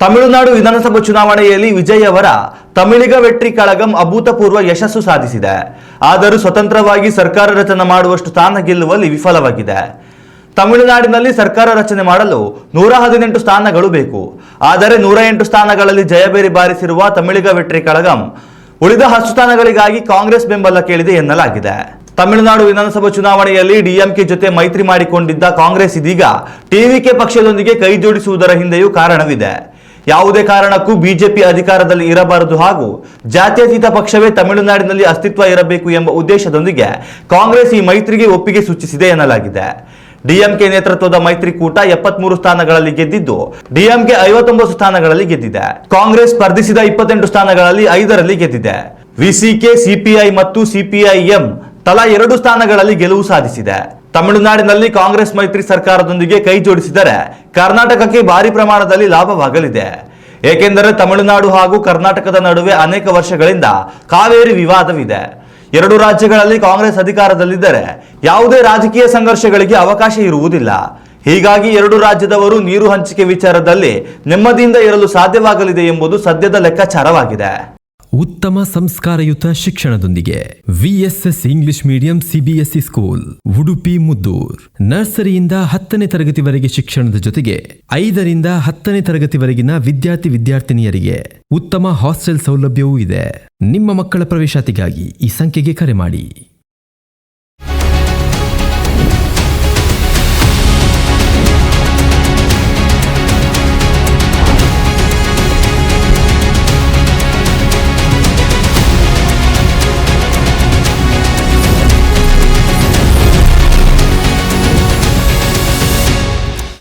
ತಮಿಳುನಾಡು ವಿಧಾನಸಭಾ ಚುನಾವಣೆಯಲ್ಲಿ ವಿಜಯ್ ಅವರ ತಮಿಳಿಗ ವೆಟ್ರಿ ಕಳಗಂ ಅಭೂತಪೂರ್ವ ಯಶಸ್ಸು ಸಾಧಿಸಿದೆ. ಆದರೂ ಸ್ವತಂತ್ರವಾಗಿ ಸರ್ಕಾರ ರಚನೆ ಮಾಡುವಷ್ಟು ಸ್ಥಾನ ಗೆಲ್ಲುವಲ್ಲಿ ವಿಫಲವಾಗಿದೆ. ತಮಿಳುನಾಡಿನಲ್ಲಿ ಸರ್ಕಾರ ರಚನೆ ಮಾಡಲು 118 ಸ್ಥಾನಗಳು ಬೇಕು. ಆದರೆ 108 ಸ್ಥಾನಗಳಲ್ಲಿ ಜಯಬೇರಿ ಬಾರಿಸಿರುವ ತಮಿಳಿಗ ವೆಟ್ರಿ ಕಳಗಂ ಉಳಿದ 10 ಸ್ಥಾನಗಳಿಗಾಗಿ ಕಾಂಗ್ರೆಸ್ ಬೆಂಬಲ ಕೇಳಿದೆ ಎನ್ನಲಾಗಿದೆ. ತಮಿಳುನಾಡು ವಿಧಾನಸಭಾ ಚುನಾವಣೆಯಲ್ಲಿ ಡಿಎಂಕೆ ಜೊತೆ ಮೈತ್ರಿ ಮಾಡಿಕೊಂಡಿದ್ದ ಕಾಂಗ್ರೆಸ್ ಇದೀಗ ಟಿವಿಕೆ ಪಕ್ಷದೊಂದಿಗೆ ಕೈ ಜೋಡಿಸುವುದರ ಹಿಂದೆಯೂ ಕಾರಣವಿದೆ. ಯಾವುದೇ ಕಾರಣಕ್ಕೂ ಬಿಜೆಪಿ ಅಧಿಕಾರದಲ್ಲಿ ಇರಬಾರದು ಹಾಗೂ ಜಾತ್ಯತೀತ ಪಕ್ಷವೇ ತಮಿಳುನಾಡಿನಲ್ಲಿ ಅಸ್ತಿತ್ವ ಇರಬೇಕು ಎಂಬ ಉದ್ದೇಶದೊಂದಿಗೆ ಕಾಂಗ್ರೆಸ್ ಈ ಮೈತ್ರಿಗೆ ಒಪ್ಪಿಗೆ ಸೂಚಿಸಿದೆ ಎನ್ನಲಾಗಿದೆ. ಡಿಎಂಕೆ ನೇತೃತ್ವದ ಮೈತ್ರಿಕೂಟ 73 ಸ್ಥಾನಗಳಲ್ಲಿ ಗೆದ್ದಿದ್ದು, ಡಿಎಂಕೆ 59 ಸ್ಥಾನಗಳಲ್ಲಿ ಗೆದ್ದಿದೆ. ಕಾಂಗ್ರೆಸ್ ಸ್ಪರ್ಧಿಸಿದ 28 ಸ್ಥಾನಗಳಲ್ಲಿ 5ರಲ್ಲಿ ಗೆದ್ದಿದೆ. ವಿಸಿಕೆ, ಸಿಪಿಐ ಮತ್ತು ಸಿಪಿಐಎಂ ತಲಾ 2 ಸ್ಥಾನಗಳಲ್ಲಿ ಗೆಲುವು ಸಾಧಿಸಿದೆ. ತಮಿಳುನಾಡಿನಲ್ಲಿ ಕಾಂಗ್ರೆಸ್ ಮೈತ್ರಿ ಸರ್ಕಾರದೊಂದಿಗೆ ಕೈ ಜೋಡಿಸಿದರೆ ಕರ್ನಾಟಕಕ್ಕೆ ಭಾರಿ ಪ್ರಮಾಣದಲ್ಲಿ ಲಾಭವಾಗಲಿದೆ. ಏಕೆಂದರೆ ತಮಿಳುನಾಡು ಹಾಗೂ ಕರ್ನಾಟಕದ ನಡುವೆ ಅನೇಕ ವರ್ಷಗಳಿಂದ ಕಾವೇರಿ ವಿವಾದವಿದೆ. 2 ರಾಜ್ಯಗಳಲ್ಲಿ ಕಾಂಗ್ರೆಸ್ ಅಧಿಕಾರದಲ್ಲಿದ್ದರೆ ಯಾವುದೇ ರಾಜಕೀಯ ಸಂಘರ್ಷಗಳಿಗೆ ಅವಕಾಶ ಇರುವುದಿಲ್ಲ. ಹೀಗಾಗಿ 2 ರಾಜ್ಯದವರು ನೀರು ಹಂಚಿಕೆ ವಿಚಾರದಲ್ಲಿ ನೆಮ್ಮದಿಯಿಂದ ಇರಲು ಸಾಧ್ಯವಾಗಲಿದೆ ಎಂಬುದು ಸದ್ಯದ ಲೆಕ್ಕಾಚಾರವಾಗಿದೆ. ಉತ್ತಮ ಸಂಸ್ಕಾರಯುತ ಶಿಕ್ಷಣದೊಂದಿಗೆ VSS English medium CBSE school Udupi Muddur. ನರ್ಸರಿಯಿಂದ 10ನೇ ತರಗತಿವರೆಗೆ ಶಿಕ್ಷಣದ ಜೊತೆಗೆ 5ರಿಂದ 10ನೇ ತರಗತಿವರೆಗಿನ ವಿದ್ಯಾರ್ಥಿನಿಯರಿಗೆ ಉತ್ತಮ ಹಾಸ್ಟೆಲ್ ಸೌಲಭ್ಯವೂ ಇದೆ. ನಿಮ್ಮ ಮಕ್ಕಳ ಪ್ರವೇಶಾತಿಗಾಗಿ ಈ ಸಂಖ್ಯೆಗೆ ಕರೆ ಮಾಡಿ.